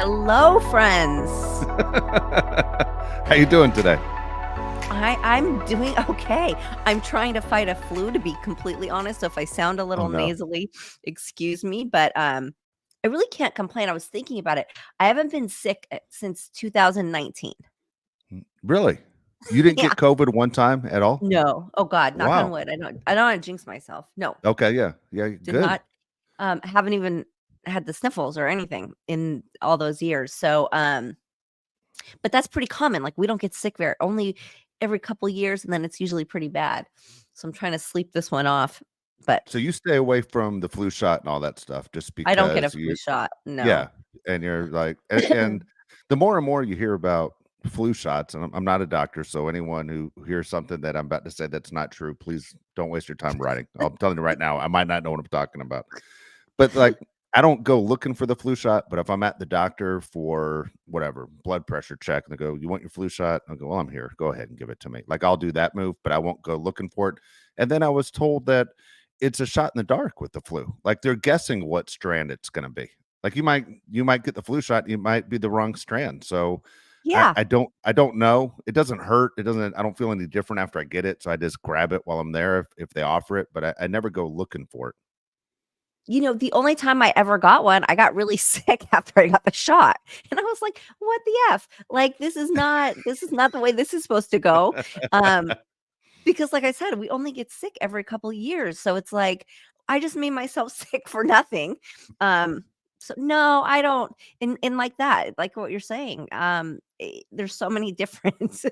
Hello, friends. How you doing today? I'm doing okay. I'm trying to fight a flu, to be completely honest. So if I sound a Oh little no. nasally, excuse me. But I really can't complain. I was thinking about it. I haven't been sick since 2019. Really? You didn't Yeah. get COVID one time at all? No. Oh God. Knock on Wow. wood. I don't want to jinx myself. No. Okay, yeah. Yeah, Did good. not. Haven't even had the sniffles or anything in all those years. So but that's pretty common. Like, we don't get sick very only every couple years, and then it's usually pretty bad. So I'm trying to sleep this one off, but So you stay away from the flu shot and all that stuff just I don't get a because flu you shot. No. yeah, and you're like and the more and more you hear about flu shots, and I'm not a doctor, so anyone who hears something that I'm about to say that's not true, please don't waste your time writing. I'm telling you right now, I might not know what I'm talking about. But, like, I don't go looking for the flu shot, but if I'm at the doctor for whatever, blood pressure check, and they go, "You want your flu shot?" I'll go, "Well, I'm here. Go ahead and give it to me." Like, I'll do that move, but I won't go looking for it. And then I was told that it's a shot in the dark with the flu. Like, they're guessing what strand it's gonna be. Like, you might get the flu shot, you might be the wrong strand. So, I Yeah. I don't I don't know. It doesn't hurt. I don't feel any different after I get it, so I just grab it while I'm there if they offer it, but I never go looking for it. The only time I ever got one, I got really sick after I got the shot. And I was like, "What the F? Like, this is not the way this is supposed to go." Um, because like I said, we only get sick every couple years. So it's like I just made myself sick for nothing. Um, so no, I don't and like that, like what you're saying. There's so many different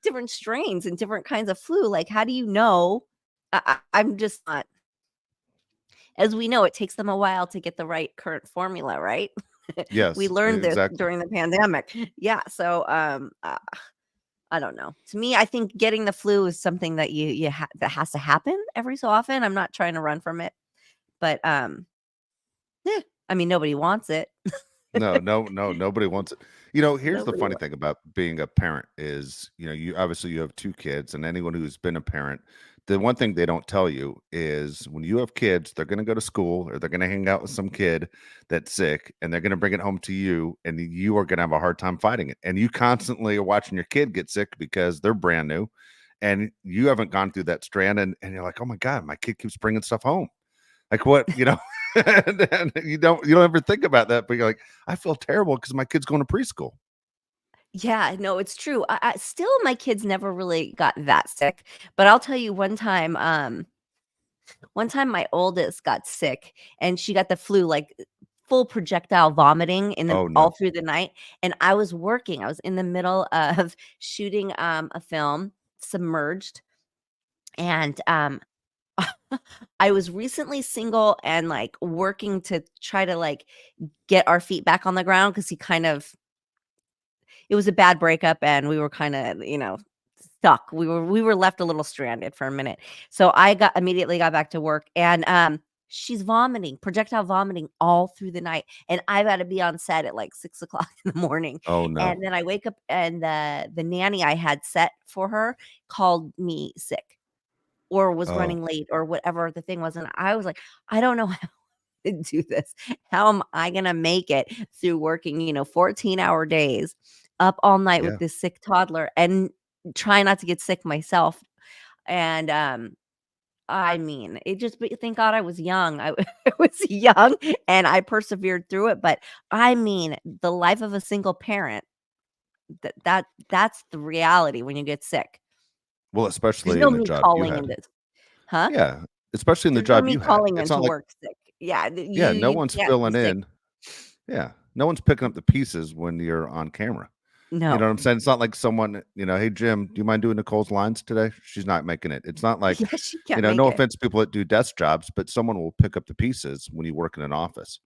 different strains and different kinds of flu. Like, how do you know? I'm just not as we know, it takes them a while to get the right current formula, right? We Yes, learned this exactly. during the pandemic. Yeah, so I don't know. To me, I think getting the flu is something that that has to happen every so often. I'm not trying to run from it, but yeah, I mean nobody wants it. No, no, no, nobody wants it. You know, here's the Nobody funny wants. thing about being a parent is, you obviously you have 2 kids, and anyone who's been a parent, the one thing they don't tell you is when you have kids, they're gonna go to school or they're gonna hang out with some kid that's sick, and they're gonna bring it home to you, and you are gonna have a hard time fighting it. And you constantly are watching your kid get sick because they're brand new, and you haven't gone through that strand, and you're like, "Oh my god, my kid keeps bringing stuff home." Like what, and then you don't ever think about that, but you're like, "I feel terrible because my kid's going to preschool." Yeah, no, it's true. Still, my kids never really got that sick, but I'll tell you one time my oldest got sick and she got the flu, like, full projectile vomiting in the Oh, all no. through the night, and I was working. I was in the middle of shooting, a film, Submerged, and, I was recently single and, like, working to try to, like, get our feet back on the ground because he kind of it was a bad breakup and we were kinda, stuck. We were left a little stranded for a minute. So I got immediately got back to work and, she's vomiting, projectile vomiting all through the night, and I've gotta be on set at, like, 6 o'clock in the morning, Oh, no. and then I wake up and the nanny I had set for her called me sick or was Oh, running late or whatever the thing was, and I was like, "I don't know how to do this. How am I gonna make it through working, 14-hour days, up all night with yeah. this sick toddler and try not to get sick myself?" And, I mean, it just but thank God I was young. I was young and I persevered through it, but I mean, the life of a single parent, that's the reality when you get sick. Well, There's especially no in the me job you calling in had. this. Huh? Yeah, especially in the There's no job me you had. calling in It's to not like work sick. Yeah, yeah, no you one's can't be filling sick. in. Yeah, no one's picking up the pieces when you're on camera. You know No. what I'm saying? It's not like someone, "Hey, Jim, do you mind doing Nicole's lines today? She's not making it." It's not like, Yeah, she can't make no it. offense to people that do desk jobs, but someone will pick up the pieces when you work in an office.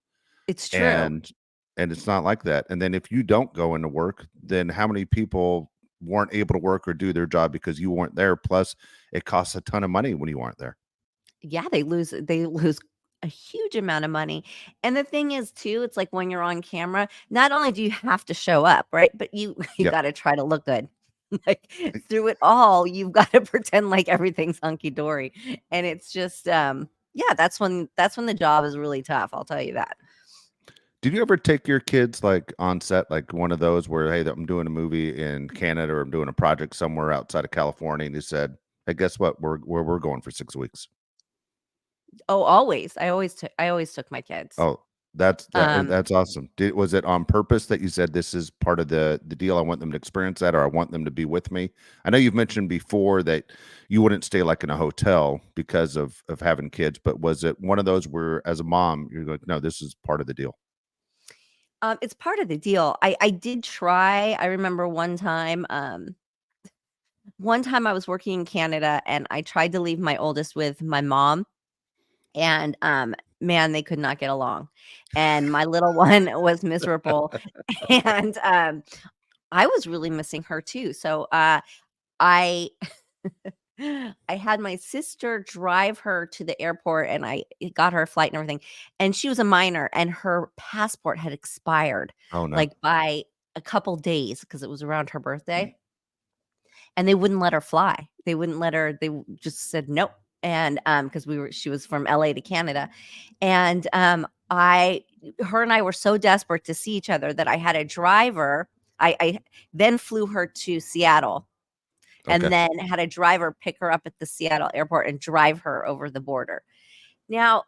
It's true. And it's not like that. And then if you don't go into work, then how many people weren't able to work or do their job because you weren't there? Plus, it costs a ton of money when you aren't there. Yeah, they lose a huge amount of money, and the thing is too, it's like when you're on camera, not only do you have to show up, right, but you you Yep. gotta try to look good. Like, through it all, you've gotta pretend like everything's hunky dory, and it's just, yeah, that's when the job is really tough, I'll tell you that. Did you ever take your kids like on set, like one of those where, hey, I'm doing a movie in Canada or I'm doing a project somewhere outside of California, and you said, "Hey, guess what? We're going for 6 weeks." Oh, always. I always took my kids. Oh, that Um, that's awesome. Was it on purpose that you said this is part of the deal? I want them to experience that, or I want them to be with me. I know you've mentioned before that you wouldn't stay like in a hotel because of having kids, but was it one of those where, as a mom, you're like, no, this is part of the deal? it's part of the deal. I did try. I remember one time I was working in Canada and I tried to leave my oldest with my mom and, man, they could not get along. And my little one was miserable and, I was really missing her too. So, I I had my sister drive her to the airport and I got her a flight and everything. And she was a minor and her passport had expired Oh no. like by a couple days because it was around her birthday and they wouldn't let her fly. They wouldn't let her, just said nope. And because she was from LA to Canada. And I her and I were so desperate to see each other that I had a driver. I then flew her to Seattle and Okay. then had a driver pick her up at the Seattle airport and drive her over the border. Now,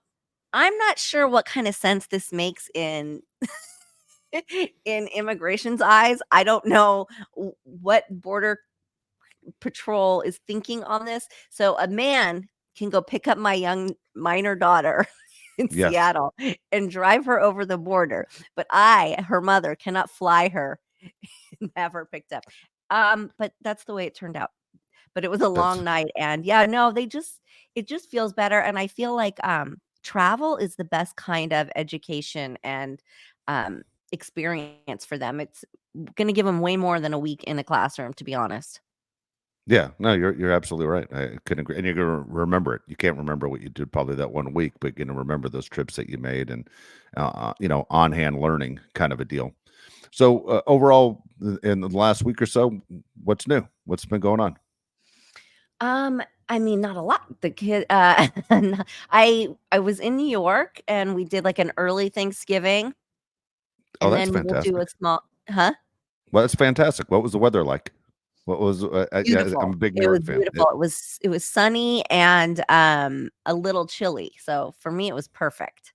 I'm not sure what kind of sense this makes in in immigration's eyes. I don't know what border patrol is thinking on this. So a man can go pick up my young minor daughter in Yes. Seattle and drive her over the border, but I, her mother, cannot fly her and have her picked up. But that's the way it turned out. But it was a That's long night and yeah, no, it just feels better and I feel like, travel is the best kind of education and, um, experience for them. It's gonna give them way more than a week in a classroom, to be honest. Yeah, no, you're absolutely right. I couldn't agree, and you're gonna remember it. You can't remember what you did probably that one week, but you're gonna remember those trips that you made and, on hand learning kind of a deal. So overall, in the last week or so, what's new? What's been going on? I mean, not a lot. The kid I was in New York and we did, like, an early Thanksgiving, Oh, and that's then we'll do fantastic. a small. Huh? Well, that's fantastic. What was the weather like? What was yeah? I'm Beautiful. a big New It was York fan. beautiful. It was sunny and, a little chilly, so for me, it was perfect.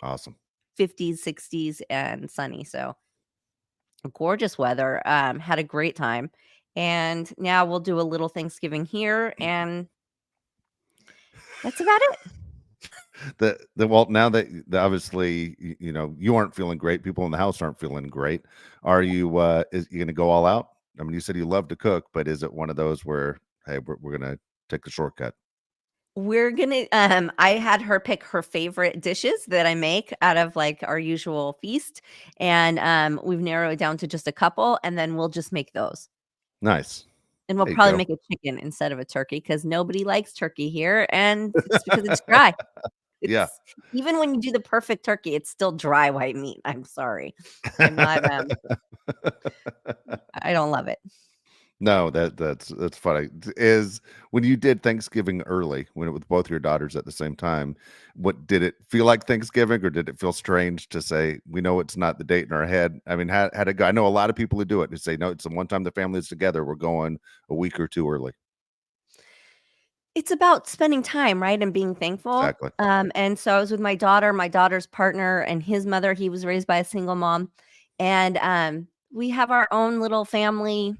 Awesome. 50s, 60s, and sunny, so gorgeous weather, had a great time, and now we'll do a little Thanksgiving here, and that's about it. Well, now that obviously you aren't feeling great, people in the house aren't feeling great. Are you? Is you going to go all out? I mean, you said you love to cook, but is it one of those where, hey, we're going to take the shortcut? We're gonna I had her pick her favorite dishes that I make out of, like, our usual feast, and, we've narrowed it down to just a couple, and then we'll just make those. Nice. And we'll There you probably go. make a chicken instead of a turkey because nobody likes turkey here, and it's because it's dry. Yeah. It's even when you do the perfect turkey, it's still dry white meat. I'm sorry. I'm not, I don't love it. No, that's funny. Is when you did Thanksgiving early, when it with both your daughters at the same time, what did it feel like Thanksgiving, or did it feel strange to say, we know it's not the date in our head? I mean, how it go? I know a lot of people who do it who say, no, it's the one time the family is together. We're going a week or two early. It's about spending time, right, and being thankful. Exactly. And so I was with my daughter's partner, and his mother. He was raised by a single mom, and, we have our own little family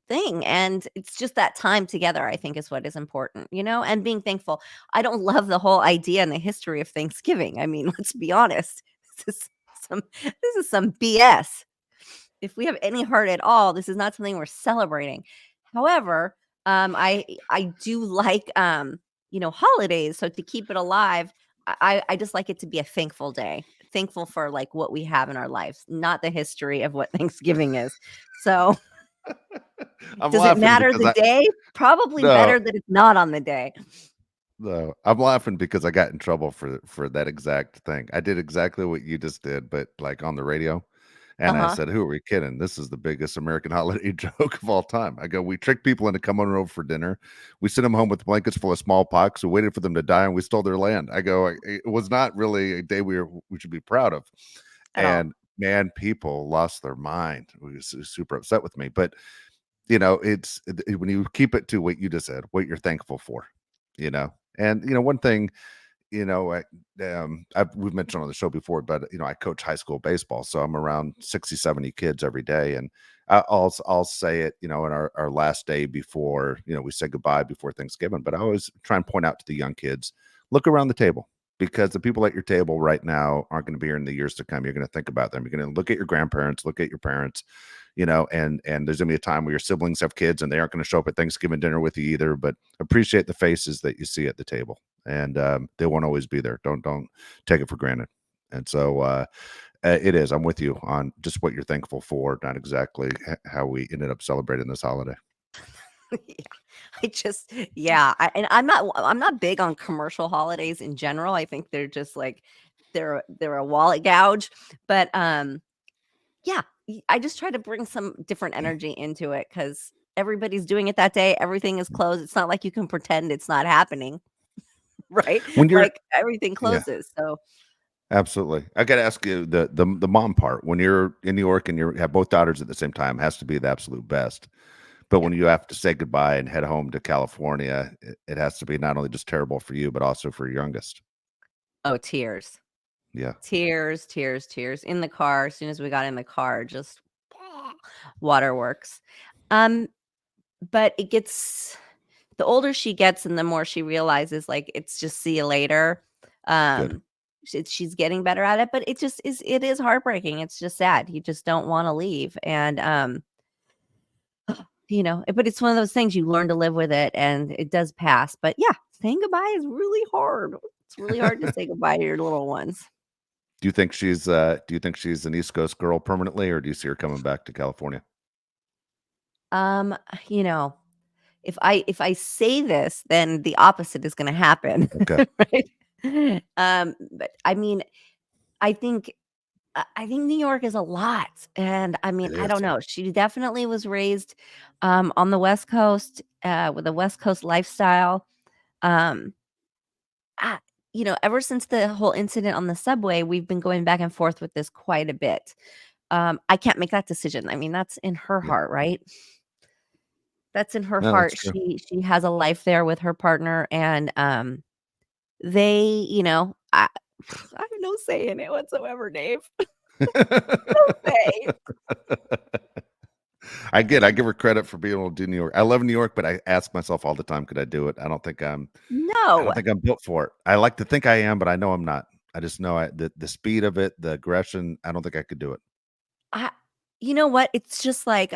thing, and it's just that time together, I think is what is important, and being thankful. I don't love the whole idea and the history of Thanksgiving. I mean, let's be honest. This is some BS. If we have any heart at all, this is not something we're celebrating. However, I do like, holidays, so to keep it alive, I just like it to be a thankful day. Thankful for, like, what we have in our lives, not the history of what Thanksgiving is. So I'm does it laughing matter because the day? Probably no, better that it's not on the day. no, I'm laughing because I got in trouble for that exact thing. I did exactly what you just did, but like on the radio. And I Uh-huh. said, "Who are we kidding? This is the biggest American holiday joke of all time." I go, "We tricked people into coming over for dinner. We sent them home with blankets full of smallpox. We waited for them to die, and we stole their land." I go, "It was not really a day we should be proud of." at all. And man, people lost their mind. It was super upset with me. But it's when you keep it to what you just said, what you're thankful for, and one thing, we've mentioned on the show before, but I coach high school baseball, so I'm around 60, 70 kids every day, and I'll say it, in our last day before, we say goodbye before Thanksgiving. But I always try and point out to the young kids, look around the table, because the people at your table right now aren't going to be here in the years to come. You're going to think about them. You're going to look at your grandparents, look at your parents, and there's going to be a time where your siblings have kids and they aren't going to show up at Thanksgiving dinner with you either. But appreciate the faces that you see at the table, and they won't always be there. Don't take it for granted. And so it is. I'm with you on just what you're thankful for, not exactly how we ended up celebrating this holiday. Yeah. Yeah, and I'm not big on commercial holidays in general. I think they're just like they're a wallet gouge, but yeah, I just try to bring some different energy into it cuz everybody's doing it that day. Everything is closed. It's not like you can pretend it's not happening, right? When you're Like everything Yeah, closes. So, absolutely. I got to ask you the mom part. When you're in New York and you have both daughters at the same time, has to be the absolute best. But yeah. when you have to say goodbye and head home to California, it has to be not only just terrible for you, but also for your youngest. Oh, tears. Yeah, Tears, tears, tears in the car. As soon as we got in the car, just waterworks. Um but it gets the older she gets and the more she realizes, like, it's just see you later. good. Um, she's getting better at it, but it is heartbreaking. It's just sad. You just don't wanna leave, and, but it's one of those things you learn to live with it, and it does pass, but yeah, saying goodbye is really hard. It's really hard to say goodbye to your little ones. Do you think she's an East Coast girl permanently, or do you see her coming back to California? Um, you know, if I say this, then the opposite is gonna happen, Okay. right? But I mean, I think I think New York is a lot, and I mean, It I don't is. know. She definitely was raised, on the West Coast, with a West Coast lifestyle. Um, ah, ever since the whole incident on the subway, we've been going back and forth with this quite a bit. I can't make that decision. I mean, that's in her Yeah. heart, right? That's in her No, that's heart. true. She has a life there with her partner, and, they, I have no say in it whatsoever, Dave. No say. I give her credit for being able to do New York. I love New York, but I ask myself all the time, could I do it? I No. don't think I'm built for it. I like to think I am, but I know I'm not. I just know the speed of it, the aggression, I don't think I could do it. I You know what? It's just like,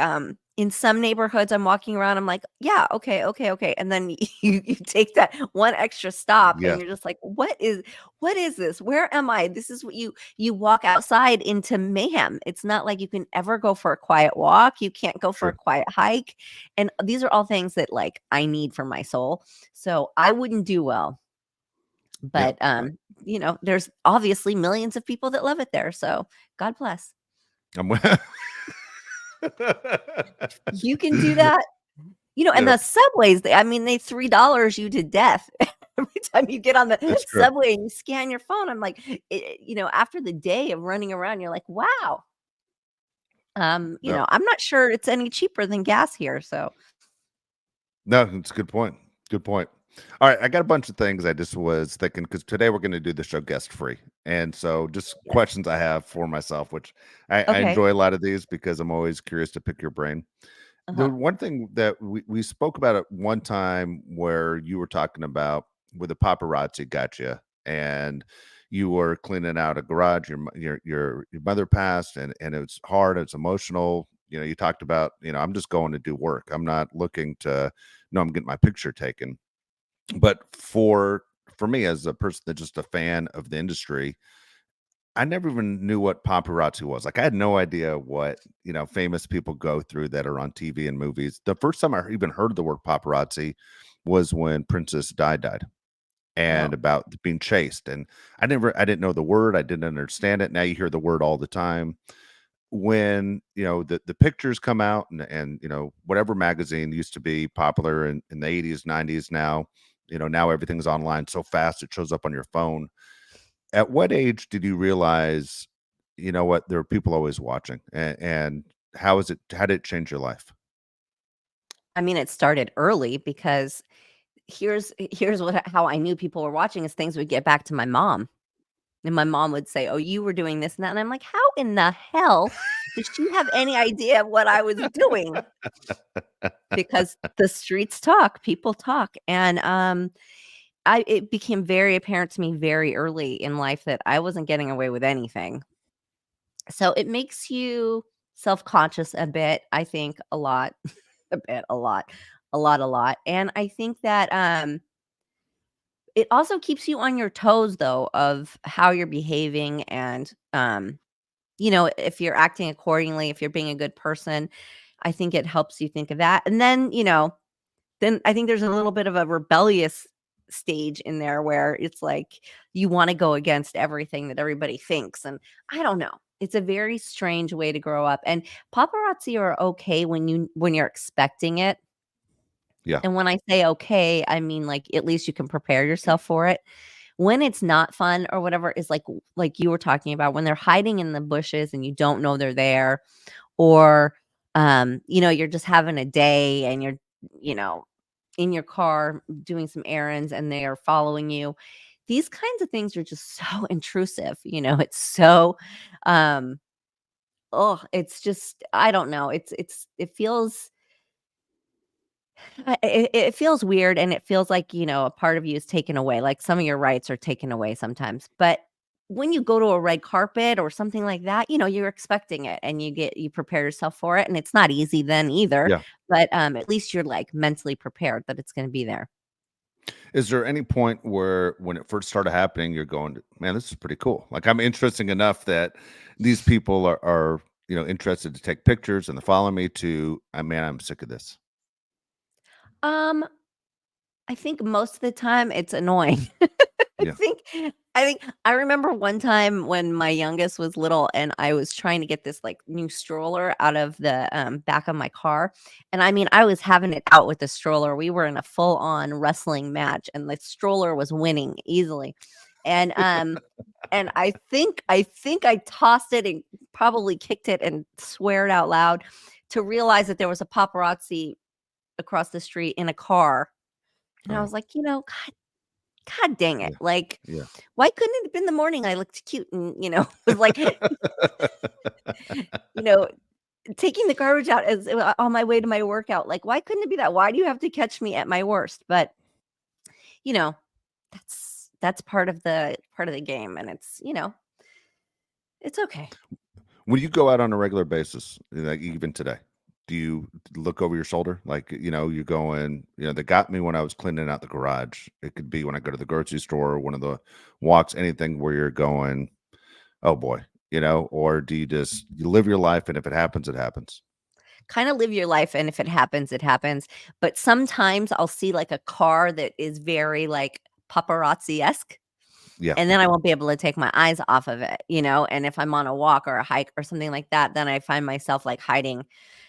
in some neighborhoods, I'm walking around, I'm like, "Yeah, okay, okay, okay," and then you take that one extra stop, and Yes, you're just like, "What is this? Where am I?" This is what you walk outside into mayhem. It's not like you can ever go for a quiet walk, you can't go for a true. quiet hike, and these are all things that, like, I need for my soul, so I wouldn't do well, Yeah. but, there's obviously millions of people that love it there, so God bless. I'm with You can do that. And Yep, the subways, I mean, they $3 you to death every time you get on the that's true. subway and you scan your phone. I'm like, after the day of running around, you're like, wow. No, I'm not sure it's any cheaper than gas here. So, no, it's a good point. Good point. All right, I got a bunch of things I just was thinking because today we're going to do the show guest free, and so just yes. questions I have for myself, which I Okay. enjoy a lot of these because I'm always curious to pick your brain. The Uh-huh. one thing that we spoke about at one time where you were talking about where the paparazzi got you and you were cleaning out a garage, your mother passed and it's hard, it's emotional. You talked about, I'm just going to do work. I'm not looking to no, I'm getting my picture taken. But for me as a person that's just a fan of the industry, I never even knew what paparazzi was. Like, I had no idea what, famous people go through that are on TV and movies. The first time I even heard the word paparazzi was when Princess died and Oh, about being chased. And I didn't know the word. I didn't understand it. Now you hear the word all the time. When, the pictures come out and, whatever magazine used to be popular in the 80s, 90s now, now everything's online so fast, it shows up on your phone. At what age did you realize you know what? There are people always watching. And how did it change your life? I mean, it started early because here's what how I knew people were watching is things would get back to my mom. And my mom would say, "Oh, you were doing this and that." And I'm like, "How in the hell does she have any idea of what I was doing?" Because the streets talk, people talk. And I it became very apparent to me very early in life that I wasn't getting away with anything. So it makes you self-conscious a bit, I think a lot, a bit, a lot. And I think that it also keeps you on your toes though of how you're behaving and if you're acting accordingly, if you're being a good person, I think it helps you think of that. And then, then I think there's a little bit of a rebellious stage in there where it's like you want to go against everything that everybody thinks. And I don't know. It's a very strange way to grow up. And paparazzi are okay when you're expecting it. Yeah. And when I say okay, I mean like at least you can prepare yourself for it. When it's not fun or whatever is like you were talking about when they're hiding in the bushes and you don't know they're there, or you're just having a day and you're, you know, in your car doing some errands and they are following you. These kinds of things are just so intrusive, it's so oh, it's just I don't know. It feels it feels weird and it feels like, a part of you is taken away, like some of your rights are taken away sometimes. But when you go to a red carpet or something like that, you're expecting it and you prepare yourself for it. And it's not easy then either. Yeah. But at least you're like mentally prepared that it's going to be there. Is there any point where when it first started happening, you're going, man, this is pretty cool. Like I'm interesting enough that these people are interested to take pictures and to follow me to, man, I'm sick of this. Um, I think most of the time it's annoying. I Yeah. think I remember one time when my youngest was little and I was trying to get this like new stroller out of the back of my car. And I mean, I was having it out with the stroller. We were in a full on wrestling match and the stroller was winning easily. And I think I tossed it and probably kicked it and swear it out loud to realize that there was a paparazzi across the street in a car. And I Oh, was like, God dang it. yeah. Like, Yeah. why couldn't it have been the morning I looked cute and, was like, you know, taking the garbage out as on my way to my workout. Like, why couldn't it be that? Why do you have to catch me at my worst? But, you know, that's part of the game and it's okay. When you go out on a regular basis, like even today, do you look over your shoulder? Like, you're going, they got me when I was cleaning out the garage. It could be when I go to the grocery store or one of the walks, anything where you're going, oh boy, or do you live your life and if it happens, it happens? Kind of live your life and if it happens, it happens. But sometimes I'll see like a car that is very like paparazzi-esque. Yeah. And then I won't be able to take my eyes off of it, and if I'm on a walk or a hike or something like that, then I find myself, like, hiding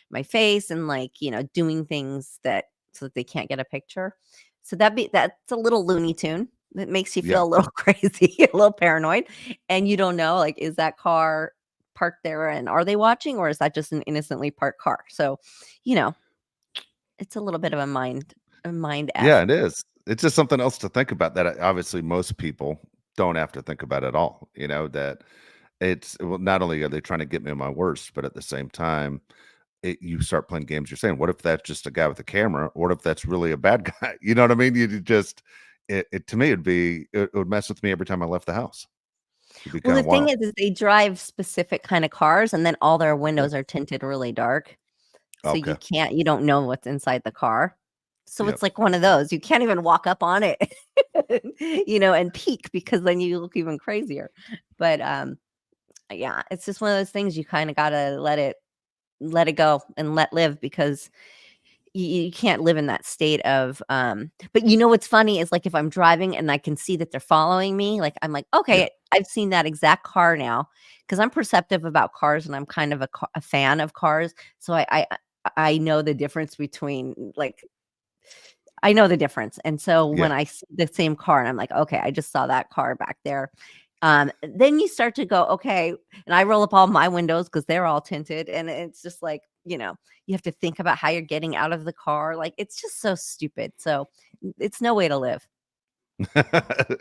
my face and, like, doing things that so that they can't get a picture. So that's a little Looney Tune. That makes you Yeah. feel a little crazy, a little paranoid, and you don't know, like, is that car parked there and are they watching or is that just an innocently parked car? So, you know, it's a little bit of a mind Yeah, F. it is. It's just something else to think about that obviously most people don't have to think about at all. That it's well, not only are they trying to get me on my worst, but at the same time, you start playing games. You're saying, what if that's just a guy with a camera? What if that's really a bad guy? You know what I mean? You just it to me it would mess with me every time I left the house. It'd be Well, kind the of thing wild. is they drive specific kind of cars, and then all their Yeah. windows are tinted really dark, so Okay. you don't know what's inside the car. So Yep. it's like one of those, you can't even walk up on it, and peek because then you look even crazier. But, yeah, it's just one of those things you kinda gotta let it go and let live because you can't live in that state of but what's funny is like if I'm driving and I can see that they're following me, like I'm like, Yeah. okay, I've seen that exact car now because I'm perceptive about cars and I'm kind of a fan of cars. So I know the difference between like I know the difference. And so when Yeah. I see the same car and I'm like, okay, I just saw that car back there. Then you start to go, okay, and I roll up all my windows because they're all tinted, and it's just like, you have to think about how you're getting out of the car. Like, it's just so stupid. So it's no way to live.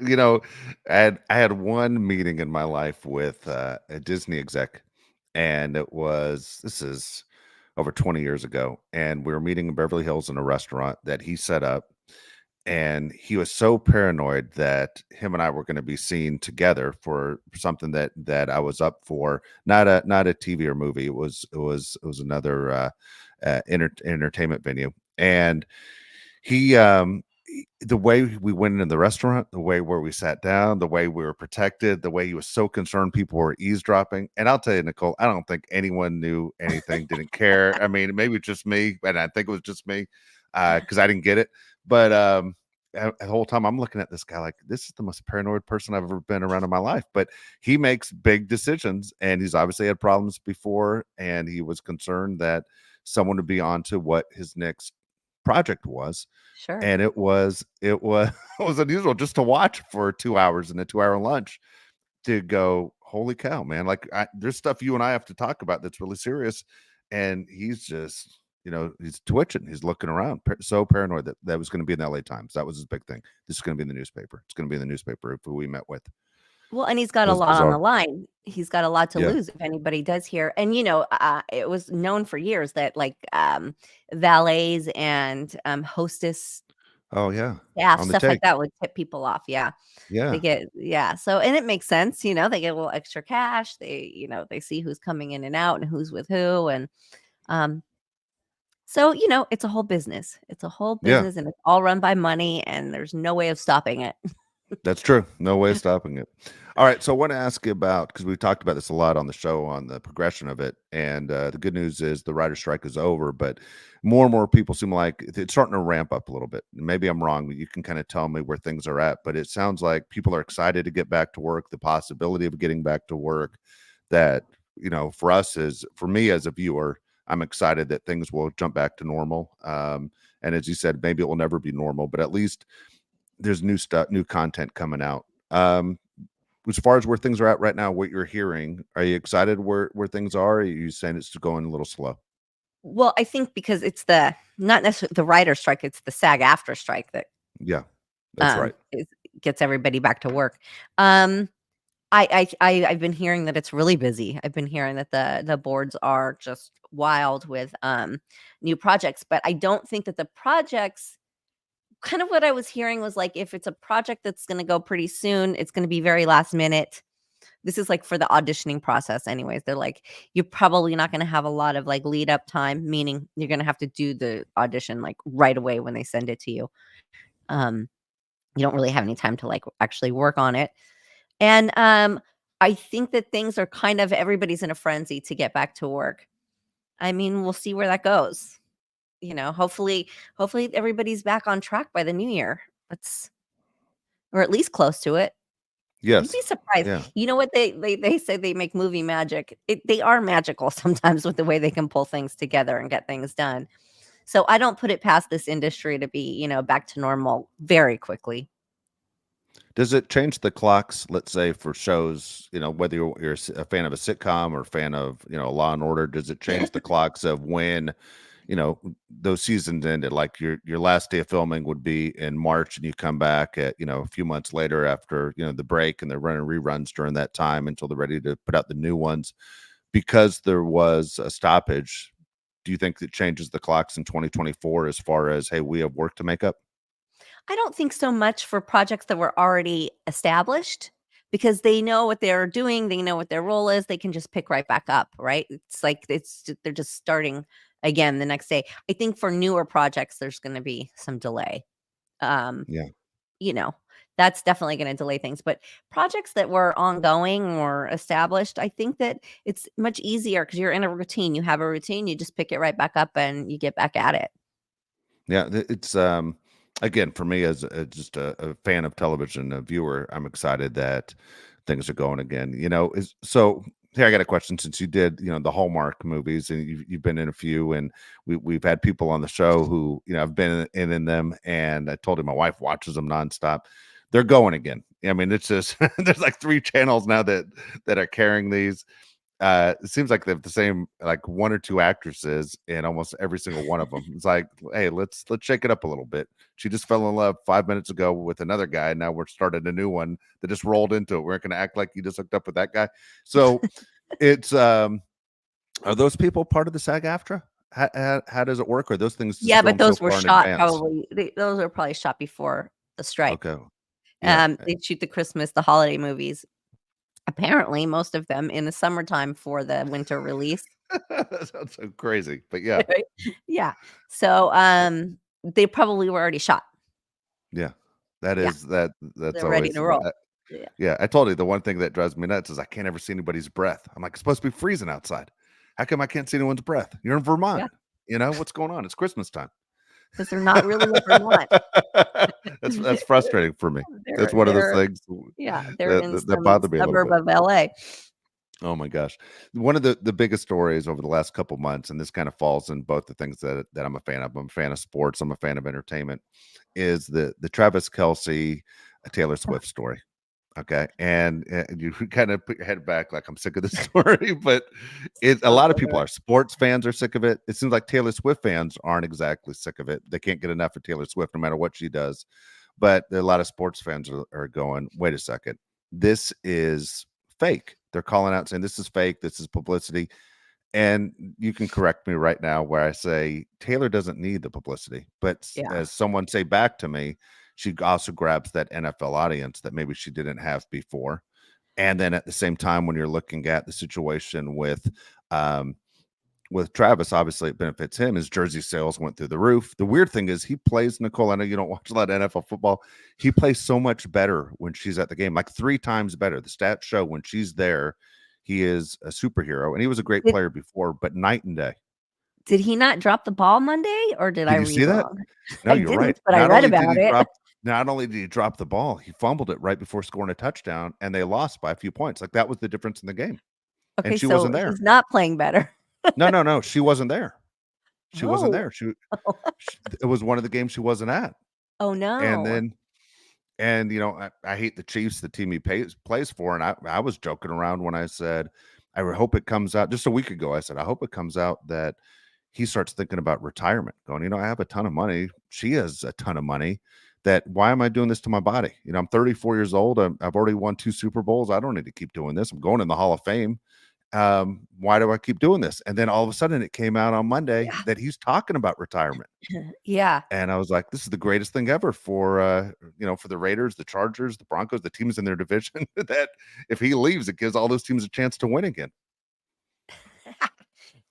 You know, I had one meeting in my life with a Disney exec, and this is over 20 years ago, and we were meeting in Beverly Hills in a restaurant that he set up, and he was so paranoid that him and I were going to be seen together for something that I was up for, not a TV or movie. It was another entertainment venue, and the way we went in the restaurant, the way where we sat down, the way we were protected, the way he was so concerned people were eavesdropping. And I'll tell you, Nicole, I don't think anyone knew anything, didn't care. I mean, maybe it's just me, and I think it was just me because I didn't get it. But the whole time I'm looking at this guy like, this is the most paranoid person I've ever been around in my life. But he makes big decisions, and he's obviously had problems before, and he was concerned that someone would be onto what his next project was. Sure. And it was it was unusual just to watch for 2 hours and a 2-hour lunch to go, holy cow, man! Like, there's stuff you and I have to talk about that's really serious, and he's just, he's twitching, he's looking around, so paranoid that was going to be in the LA Times. That was his big thing. This is going to be in the newspaper. It's going to be in the newspaper if who we met with. Well, and he's got It a was lot on the bizarre. line. He's got a lot to Yeah. lose if anybody does hear. And it was known for years that like valets and hostess Oh yeah. staff, On the stuff like take. that would tip people off. Yeah. They Yeah. get, yeah. So, and it makes sense, they get a little extra cash. They see who's coming in and out and who's with who. And um, so, it's a whole business. It's a whole Yeah. business and it's all run by money and there's no way of stopping it. That's true. No way of stopping it. All right. So I want to ask you about, because we talked about this a lot on the show on the progression of it. And the good news is the writer's strike is over, but more and more people seem like it's starting to ramp up a little bit. Maybe I'm wrong, but you can kind of tell me where things are at. But it sounds like people are excited to get back to work, the possibility of getting back to work. That, for me as a viewer, I'm excited that things will jump back to normal. And as you said, maybe it will never be normal, but at least there's new stuff, new content coming out. As far as where things are at right now, what you're hearing, are you excited where things are? Or are you saying it's going a little slow? Well, I think because it's not necessarily the writer strike, it's the SAG-AFTRA strike that Yeah, that's right. is gets everybody back to work. Um, I've been hearing that it's really busy. I've been hearing that the boards are just wild with new projects, but I don't think that the projects kind of what I was hearing was like if it's a project that's going to go pretty soon, it's going to be very last minute. This is like for the auditioning process anyways. They're like you're probably not going to have a lot of like lead up time, meaning you're going to have to do the audition like right away when they send it to you. Um you don't really have any time to like actually work on it. And I think that things are kind of everybody's in a frenzy to get back to work. I mean, we'll see where that goes. Hopefully everybody's back on track by the new year. Let's or at least close to it. You'd Yes. be surprised. Yeah. You know what they say they make movie magic. They are magical sometimes with the way they can pull things together and get things done. So I don't put it past this industry to be, back to normal very quickly. Does it change the clocks, let's say, for shows, whether you're a fan of a sitcom or a fan of, Law and Order, does it change the clocks of when, those seasons ended? Like your last day of filming would be in March and you come back at, a few months later after, the break, and they're running reruns during that time until they're ready to put out the new ones. Because there was a stoppage, do you think it changes the clocks in 2024 as far as, hey, we have work to make up? I don't think so much for projects that were already established because they know what they're doing, they know what their role is, they can just pick right back up, right? It's like they're just starting again the next day. I think for newer projects there's going to be some delay. Um, Yeah. you know, that's definitely going to delay things, but projects that were ongoing or established, I think that it's much easier because you're in a routine. You have a routine, you just pick it right back up and you get back at it. Yeah, it's again for me as just a fan of television, a viewer, I'm excited that things are going again. Is so here I got a question since you did, the Hallmark movies and you've been in a few, and we've had people on the show who, have been in them, and I told you my wife watches them nonstop. They're going again. I mean, it's just there's like 3 channels now that are carrying these. It seems like they have the same like 1 or 2 actresses in almost every single one of them. It's like, hey, let's shake it up a little bit. She just fell in love 5 minutes ago with another guy. Now we're starting a new one that just rolled into it. We're not going to act like you just hooked up with that guy. So it's are those people part of the SAG-AFTRA? How does it work? Or are those things just Yeah, but filmed so those were far in shot advance? probably those were probably shot before the strike. Okay. Yeah. They shoot the Christmas, the holiday movies, apparently most of them in the summertime for the winter release. That sounds so crazy. But yeah. Right? Yeah. So, they probably were already shot. Yeah. That Yeah, is that's they're ready always to roll. Yeah. yeah, I told you the one thing that drives me nuts is I can't ever see anybody's breath. I'm like, it's supposed to be freezing outside. How come I can't see anyone's breath? You're in Vermont. Yeah, What's going on? It's Christmas time. 'cause they're not really in Vermont. That's frustrating for me. That's They're one of those they're things yeah, they're that in that, that some bother me a little suburb bit. of LA. Oh my gosh. One of the biggest stories over the last couple months, and this kind of falls in both the things that I'm a fan of. I'm a fan of sports, I'm a fan of entertainment, is the Travis Kelce Taylor Swift story. Okay. And you kind of put your head back like I'm sick of this story, but a So lot of people good. are. Sports fans are sick of it. It seems like Taylor Swift fans aren't exactly sick of it. They can't get enough of Taylor Swift no matter what she does. But a lot of sports fans are going, wait a second, this is fake. They're calling out saying this is fake, this is publicity. And you can correct me right now where I say Taylor doesn't need the publicity, but Yeah. as someone say back to me, she also grabs that NFL audience that maybe she didn't have before. And then at the same time, when you're looking at the situation um, with Travis, obviously it benefits him. His jersey sales went through the roof. The weird thing is he plays, Nicole, I know you don't watch a lot of NFL football. He plays so much better when she's at the game, like 3 times better. The stats show when she's there, he is a superhero. And he was a great Did player before, but night and day. did he not drop the ball Monday, or did I Did you see read that? wrong? No, I you're right. didn't, but I read about it. Not only did he drop the ball, he fumbled it right before scoring a touchdown, and they lost by a few points. Like that was the difference in the game. And Okay, she so wasn't there. he's not playing better. No, no, no. She wasn't there. She wasn't Oh. there. It was one of the games she wasn't at. Oh, And no. then and I hate the Chiefs, the team he plays for. And I was joking around when I said, I hope it comes out just a week ago. I said, I hope it comes out that he starts thinking about retirement, going, I have a ton of money. She has a ton of money. That why am I doing this to my body? I'm 34 years old. I've already won 2 Super Bowls. I don't need to keep doing this. I'm going in the Hall of Fame. Why do I keep doing this? And then all of a sudden it came out on Monday Yeah. that he's talking about retirement. Yeah. And I was like, this is the greatest thing ever for the Raiders, the Chargers, the Broncos, the teams in their division that if he leaves, it gives all those teams a chance to win again.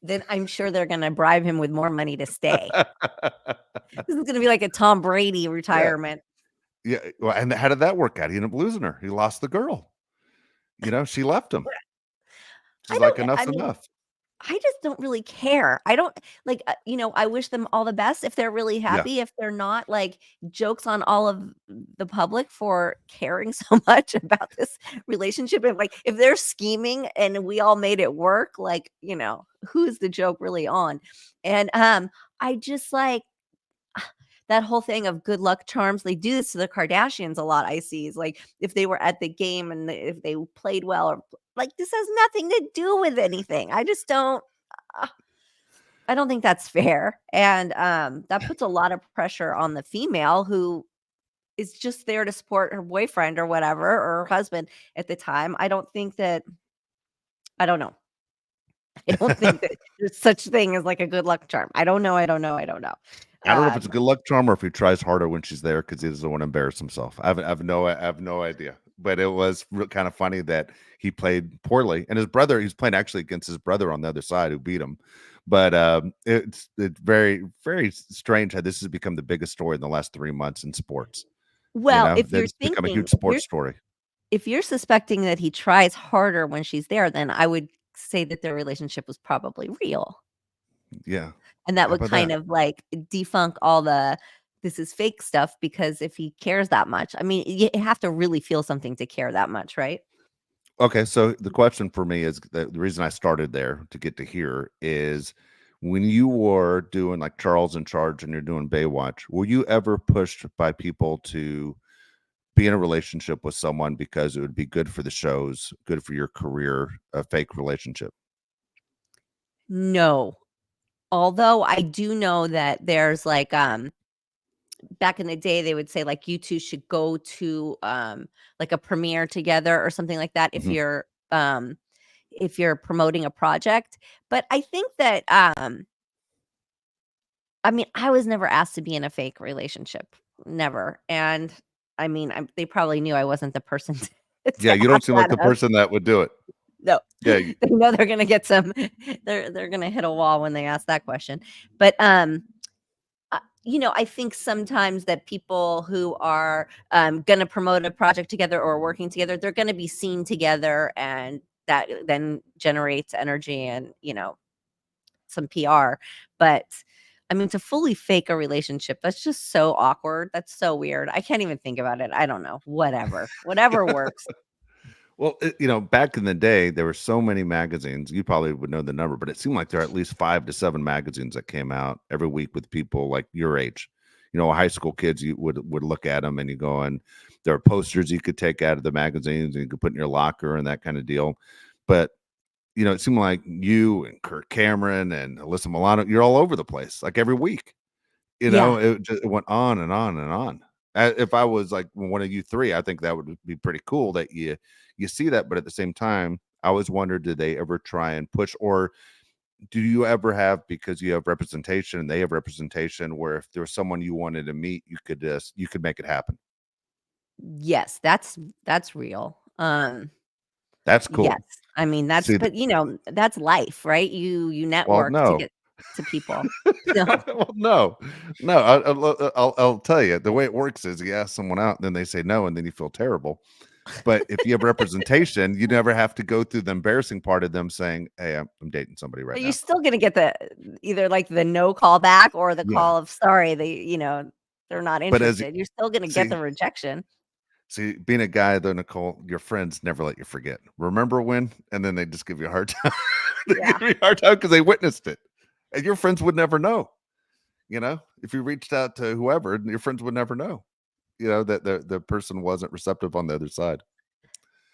Then I'm sure they're gonna bribe him with more money to stay. This is gonna be like a Tom Brady Yeah. retirement. Yeah. Well, and how did that work out? He ended up losing her. He lost the girl. She left him. I She's like, don't I enough's mean, enough. I just don't really care. I don't like, I wish them all the best if they're really Yeah. happy, if they're not, like, jokes on all of the public for caring so much about this relationship, and, like, if they're scheming and we all made it work, like, who's the joke really on? And, I just, like, that whole thing of good luck charms, they do this to the Kardashians a lot, I see, is, like, if they were at the game and if they played well or like, this has nothing to do with anything. Uh, I don't think that's fair, and, that puts a lot of pressure on the female who is just there to support her boyfriend or whatever, or her husband at the time. I don't know. I don't think that there's such thing as, like, a good luck charm. I don't know, I don't know, I don't know. I don't know if it's a Um, good luck charm or if he tries harder when she's there because he doesn't want to embarrass himself. I have no idea. But it was kind of funny that he played poorly, and his brother, he's playing actually against his brother on the other side who beat him. But it's very very strange how this has become the biggest story in the last 3 months in sports. well, if That you're it's become a thinking huge sports story. if you're suspecting that he tries harder when she's there, then I would say that their relationship was probably real. Yeah, And that how would about that? kind of, like, defunk all the, "This is fake" stuff, because if he cares that much, I mean, you have to really feel something to care that much, right? Okay, so the question for me is the reason I started there to get to here is when you were doing like Charles in Charge and you're doing Baywatch, were you ever pushed by people to be in a relationship with someone because it would be good for the shows, good for your career, a fake relationship? No. Although I do know that there's like back in the day they would say like you two should go to like a premiere together or something like that Mhm. if you're promoting a project. But I think that I mean, I was never asked to be in a fake relationship. Never. And I mean, they probably knew I wasn't the person Yeah, to you don't ask seem like that the of. person that would do it. No. Yeah, They know they're gonna get some they're gonna hit a wall when they ask that question. But I think sometimes that people who are gonna promote a project together or working together, they're gonna be seen together, and that then generates energy and some PR. But I mean, to fully fake a relationship, that's just so awkward. That's so weird. I can't even think about it. I don't know. Whatever works. well, back in the day, there were so many magazines. You probably would know the number, but it seemed like there are at least 5 to 7 magazines that came out every week with people like your age. High school kids, you would look at them and you go, and there are posters you could take out of the magazines and you could put in your locker and that kind of deal. But it seemed like you and Kirk Cameron and Alyssa Milano, you're all over the place, like every week. Yeah. It went on and on and on. If I was like one of you three, I think that would be pretty cool that you see that. But at the same time, I always wondered, did they ever try and push, or do you ever have, because you have representation and they have representation, where if there was someone you wanted to meet, you could make it happen? Yes, that's real. That's Yes. cool. I mean, See, but that's life, right? You well, network to no, get to people. No. well, no, no. I'll tell you, the way it works is you ask someone out, and then they say no, and then you feel terrible. But if you have representation, you never have to go through the embarrassing part of them saying, "Hey, I'm dating somebody right But you're now." still gonna get the either like the no call back or the Yeah. call of sorry, they're not But as interested. You're still gonna get see the rejection. see, being a guy though, Nicole, your friends never let you forget. Remember when? And then they just give you a hard time. They Yeah. give you a hard time because they witnessed it. And your friends would never know. If you reached out to whoever, your friends would never know. That the person wasn't receptive on the other side.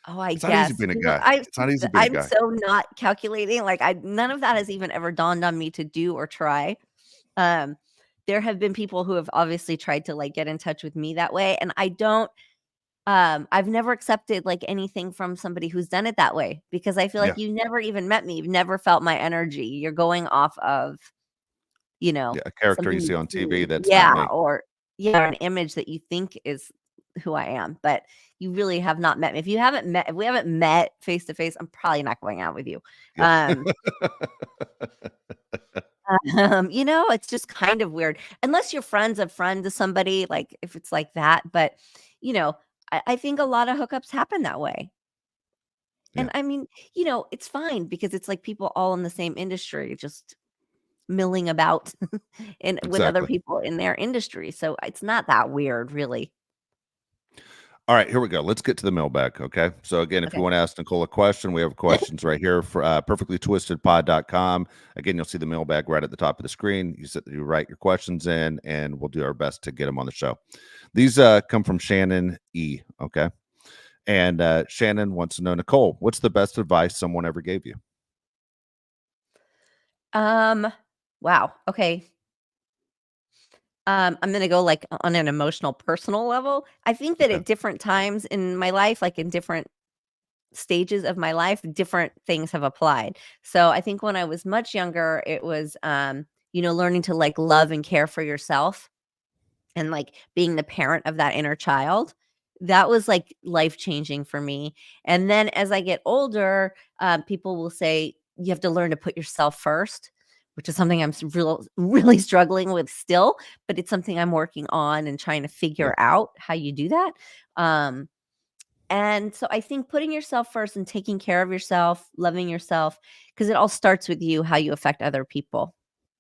Oh, I It's not easy guess. being a guy. It's not easy being a I'm guy. so not calculating, like, none of that has even ever dawned on me to do or try. Um, there have been people who have obviously tried to, like, get in touch with me that way, and I've never accepted, like, anything from somebody who's done it that way because I feel Yeah. like you never even met me. You've never felt my energy. You're going off of, Yeah. A character you something see you've on TV, seen. that's not Yeah, me. or an image that you think is who I am, but you really have not met me. If we haven't met face to face, I'm probably not going out with you. Yeah. Um, it's just kind of weird unless you're friends of friend to somebody, like, if it's like that, but, you know, I think a lot of hookups happen that way. Yeah. And I mean, it's fine because it's like people all in the same industry just milling about and with other Exactly. people in their industry. So it's not that weird, really. All right, here we go. Let's get to the mailbag. Okay. So, again, if you Okay. want to ask Nicole a question, we have questions right here for perfectlytwistedpod.com. Again, you'll see the mailbag right at the top of the screen. You write your questions in, and we'll do our best to get them on the show. These come from Shannon E. Okay. And Shannon wants to know, Nicole, what's the best advice someone ever gave you? Wow. Okay. I'm gonna go like on an emotional, personal level. I think that Okay. at different times in my life, like in different stages of my life, different things have applied. So I think when I was much younger, it was learning to like love and care for yourself and like being the parent of that inner child. That was like life changing for me. And then as I get older, people will say you have to learn to put yourself first, which is something really struggling with still, but it's something I'm working on and trying to Yeah. figure out how you do that. Um, and so I think putting yourself first and taking care of yourself, loving yourself, because it all starts with you, how you affect other people,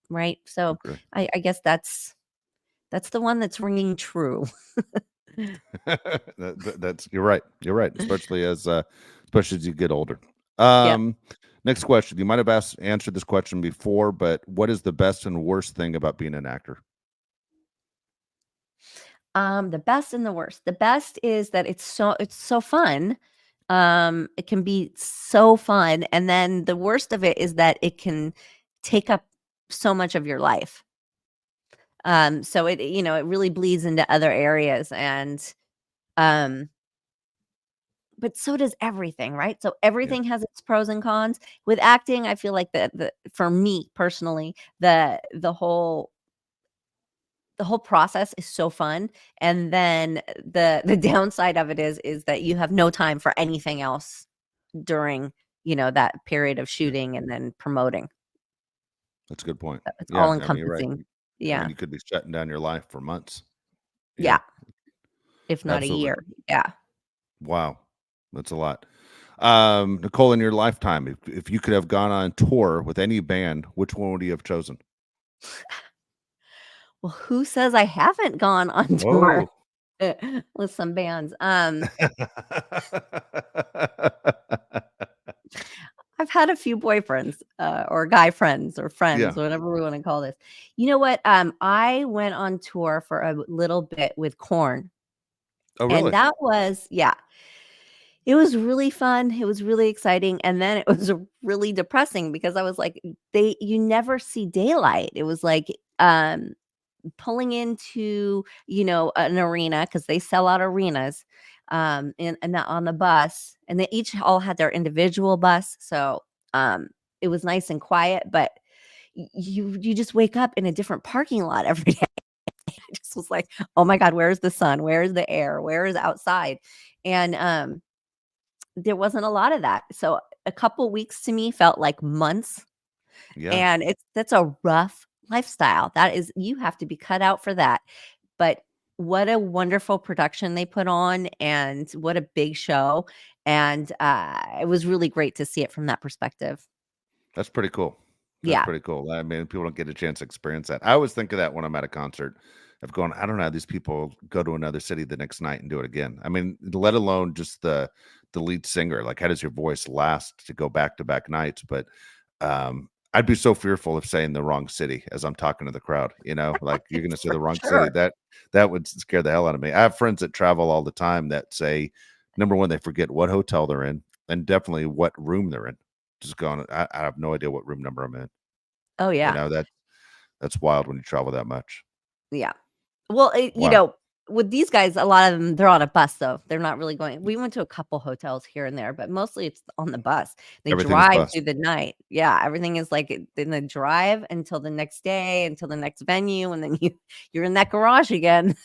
right? So Okay. I guess that's the one that's ringing true. That's you're right. You're right. Especially as you get older. Yep. Um, Next question. You might have answered this question before, but what is the best and worst thing about being an actor? The best and the worst. The best is that it's so fun. It can be so fun, and then the worst of it is that it can take up so much of your life. So it really bleeds into other areas, and um but so does everything, right? So Yeah. everything has its pros and cons. With acting, I feel like the for me personally, the whole process is so fun, and then the downside of it is that you have no time for anything else during, that period of Yeah. shooting and then promoting. That's a good point. It's all Yeah, I mean, you're right. encompassing. I mean, Yeah. you could be shutting down your life for months. Yeah, Yeah, if not a absolutely. year. Yeah. Wow. That's a lot. Nicole, in your lifetime, if you could have gone on tour with any band, which one would you have chosen? Well, who says I haven't gone on tour Whoa. with some bands? I've had a few boyfriends, or guy friends or friends, Yeah. whatever we wanna call this. You know what? I went on tour for a little bit with Korn, Oh, and really? that was yeah. It was really fun, it was really exciting, and then it was really depressing because I was like, you never see daylight. It was like, pulling into, an arena because they sell out arenas, on the bus, and they each all had their individual bus, so, it was nice and quiet, but you just wake up in a different parking lot every day. I just was like, "Oh my god, where is the sun? Where is the air? Where is outside?" And, there wasn't a lot of that, so a couple weeks to me felt like months, Yeah. and that's a rough lifestyle. That is you have to be cut out for that. But what a wonderful production they put on, and what a big show, and, it was really great to see it from that perspective. That's pretty cool. That's Yeah. pretty cool. I mean, people don't get a chance to experience that. I always think of that when I'm at a concert of going, I don't know how these people go to another city the next night and do it again. I mean, let alone just the lead singer. Like, how does your voice last to go back to back nights? But I'd be so fearful of saying the wrong city as I'm talking to the crowd, like you're gonna say For the wrong city. sure. That would scare the hell out of me. I have friends that travel all the time that say, number one, they forget what hotel they're in, and definitely what room they're in. Just going, I have no idea what room number I'm in. Oh, You yeah. know, that's wild when you travel that much. Yeah. Well, Wow. with these guys, a lot of them, they're on a bus, though. They're not really going we went to a couple hotels here and there, but mostly it's on the bus. They Everything is drive bus. through the night. Yeah, everything is like in the drive until the next day, until the next venue, and then you're in that garage again.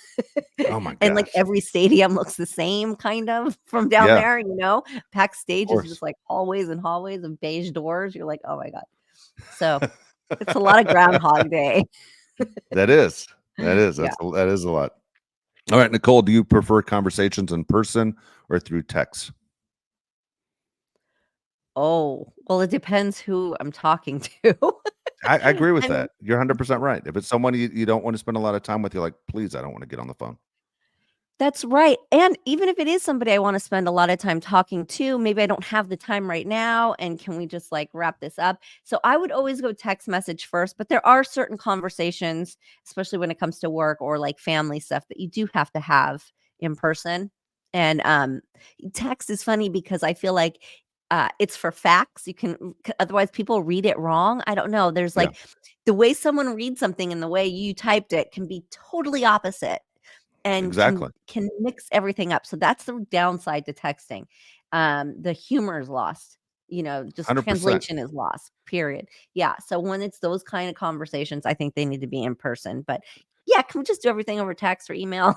Oh my And, like, gosh. every stadium looks the same kind of from down Yeah, of there, Packed stages, course. just, like, hallways and hallways of beige doors. You're like, "Oh my god." So, it's a lot of Groundhog Day. That is. That is. Yeah. That is a lot. All right, Nicole, do you prefer conversations in person or through text? Oh, well, it depends who I'm talking to. I agree with I mean that. You're 100% right. If it's someone you don't want to spend a lot of time with, you're like, please, I don't want to get on the phone. That's right, and even if it is somebody I wanna spend a lot of time talking to, maybe I don't have the time right now, and can we just, like, wrap this up? So I would always go text message first, but there are certain conversations, especially when it comes to work or, like, family stuff, that you do have to have in person, and, text is funny because I feel like, it's for facts. You can otherwise people read it wrong. I don't know, there's, Yeah, like the way someone reads something and the way you typed it can be totally opposite. And can exactly. can mix everything up, so that's the downside to texting. The humor is lost, just 100%. translation is lost, period. Yeah, so when it's those kind of conversations, I think they need to be in person, but yeah, can we just do everything over text or email?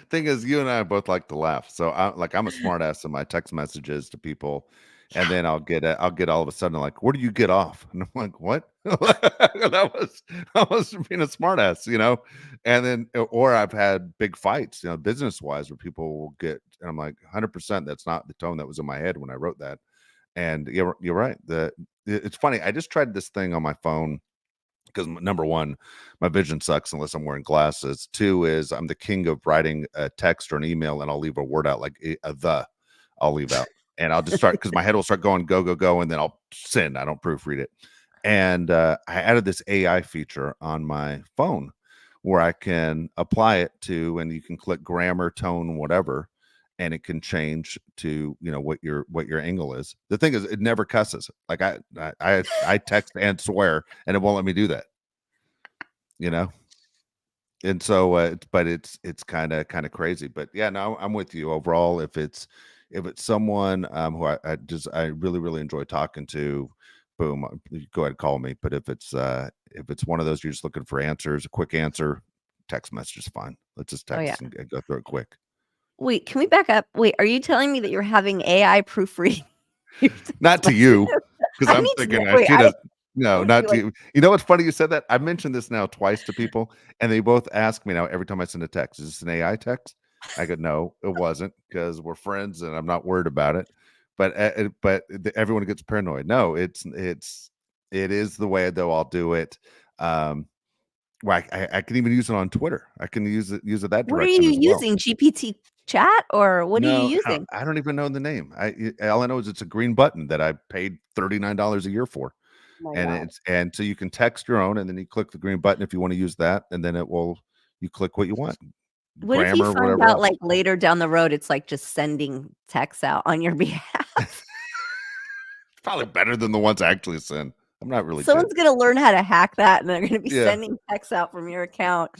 Thing is, you and I both like to laugh. So I'm a smart ass in my text messages to people. And Yeah. then I'll get all of a sudden like, where do you get off? And I'm like, what? that was being a smart ass. And then or I've had big fights, business wise, where people will get and I'm like, 100% that's not the tone that was in my head when I wrote that. And you're right. It's funny. I just tried this thing on my phone because number one, my vision sucks unless I'm wearing glasses. Two is I'm the king of writing a text or an email and I'll leave a word out like I'll leave out and I'll just start because my head will start going go go go and then I'll send. I don't proofread it. And I added this AI feature on my phone where I can apply it to, and you can click grammar, tone, whatever, and it can change to, what your angle is. The thing is, it never cusses. Like I text and swear, and it won't let me do that. And so, but it's kind of crazy. But yeah, no, I'm with you overall. If it's someone who I really really enjoy talking to, boom, you go ahead and call me. But if it's one of those you're just looking for answers, a quick answer, text message is fine. Let's just Oh, yeah. text and go through it quick. Wait, can we back up? Wait, are you telling me that you're having AI proofread your Not text to you, messages? because I I'm need to know. thinking Wait, she does. I No, would be not to like, you. You know what's funny? You said that. I mentioned this now twice to people, and they both ask me now every time I send a text, "Is this an AI text?" I go, "No, it wasn't, because we're friends and I'm not worried about it." But everyone gets paranoid. No, it is the way though. I'll do it. Um, where I can even use it on Twitter. I can use it that what are direction you as well. using? GPT chat or what are you No, using? I don't even know the name. All I know is it's a green button that I paid $39 a year for. Oh my And God. and so you can text your own, and then you click the green button if you want to use that, and then you click what you want, What if you grammar, find whatever out, else. like, later down the road, it's, like, just sending texts out on your behalf? Probably better than the ones I actually send. I'm not really kidding. Someone's gonna learn how to hack that, and they're gonna be Yeah, sending texts out from your account.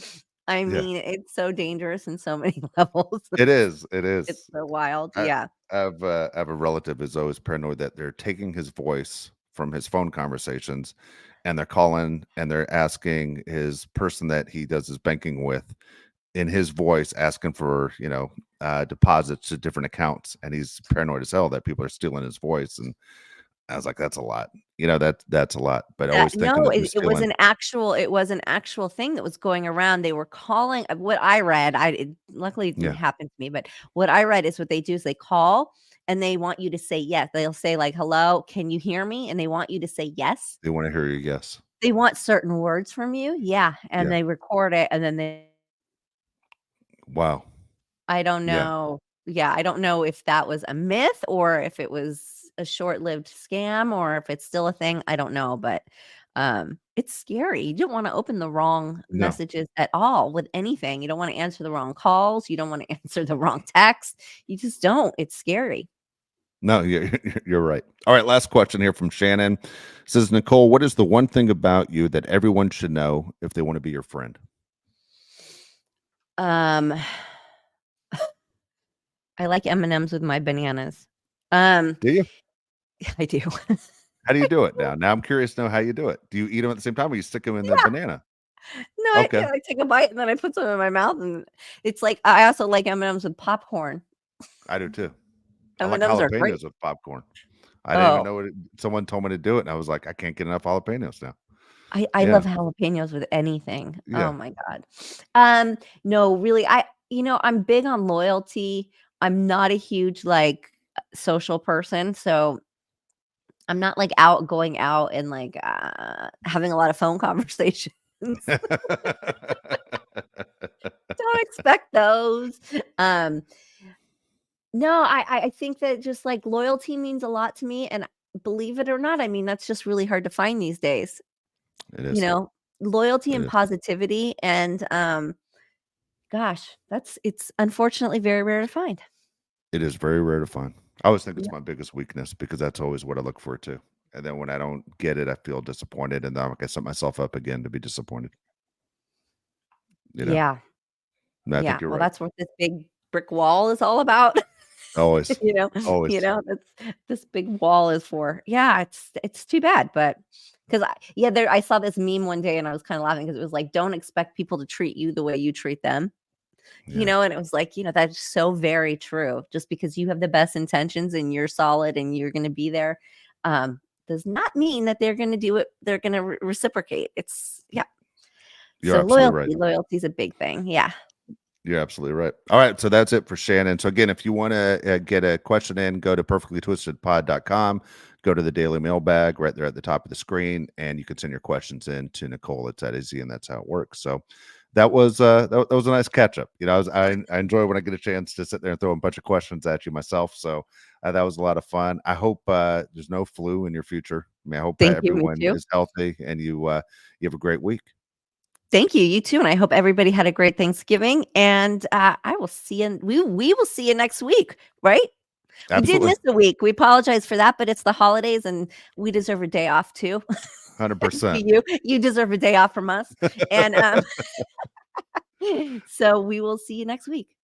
I yeah. mean, it's so dangerous in so many levels. It is, it It's is. so wild. I Yeah. I have a relative who's always paranoid that they're taking his voice from his phone conversations, and they're calling and they're asking his person that he does his banking with in his voice, asking for, deposits to different accounts, and he's paranoid as hell that people are stealing his voice. And I was like, that's a lot. That's a lot. But always thinking No, that they're it was stealing. an actual thing that was going around. They were calling what I read, luckily it didn't Yeah, happen to me, but what I read is what they do is they call and they want you to say yes. They'll say like, "Hello, can you hear me?" And they want you to say yes. they want to hear you. Yes. They want certain words from you. Yeah, and Yeah. they record it and then they Wow. I don't Yeah. know. Yeah, I don't know if that was a myth or if it was a short-lived scam or if it's still a thing, I don't know, but, it's scary. You don't wanna open the wrong No. messages at all with anything. You don't wanna answer the wrong calls, you don't wanna answer the wrong text. You just don't. It's scary. No. Yeah. You're right. All right. Last question here from Shannon. Says, Nicole, what is the one thing about you that everyone should know if they want to be your friend? Um, I like M&Ms with my bananas. Um, Do you? I do. How do you do it now? Now I'm curious to know how you do it. Do you eat them at the same time, or you stick them in the Yeah. banana? No, Okay. I take a bite and then I put some in my mouth, and it's like I also like M&Ms with popcorn. I do too. I like M&Ms are great. jalapenos with popcorn. I didn't even Oh, know someone told me to do it, and I was like, I can't get enough jalapenos now. I Yeah. love jalapenos with anything. Oh Yeah. my god. No, really, I'm big on loyalty. I'm not a huge, like, social person, so I'm not, like, going out and, like, having a lot of phone conversations. Don't expect those. Um, no, I think that just, like, loyalty means a lot to me, and believe it or not, I mean, that's just really hard to find these days. It You is. know, loyalty It and is. positivity and, gosh, it's unfortunately very rare to find. It is very rare to find. I always think Yeah. it's my biggest weakness, because that's always what I look for too. And then when I don't get it, I feel disappointed, and then I set myself up again to be disappointed. You know, Yeah, and I think yeah, you're well, right. that's what this big brick wall is all about. Always, You know always. that's this big wall is for. Yeah, it's too bad, but 'cause I saw this meme one day and I was kinda laughing because it was like, "Don't expect people to treat you the way you treat them." Yeah. And it was like, that's so very true. Just because you have the best intentions and you're solid and you're gonna be there, does not mean that they're gonna reciprocate. It's yeah. You're So absolutely right. loyalty is a big thing. Yeah. You're absolutely right. All right, so that's it for Shannon. So again, if you want to get a question in, go to perfectlytwistedpod.com, go to the daily mailbag right there at the top of the screen, and you can send your questions in to Nicole. It's that easy, and that's how it works. So that was a nice catch up. I enjoy when I get a chance to sit there and throw a bunch of questions at you myself. So that was a lot of fun. I hope there's no flu in your future. I mean, I hope Thank you. Me everyone too. is healthy, and you have a great week. Thank you. You too. And I hope everybody had a great Thanksgiving. And I will see you. We will see you next week, right? We did Absolutely. miss a week. We apologize for that, but it's the holidays and we deserve a day off too. 100%. You deserve a day off from us. And so we will see you next week.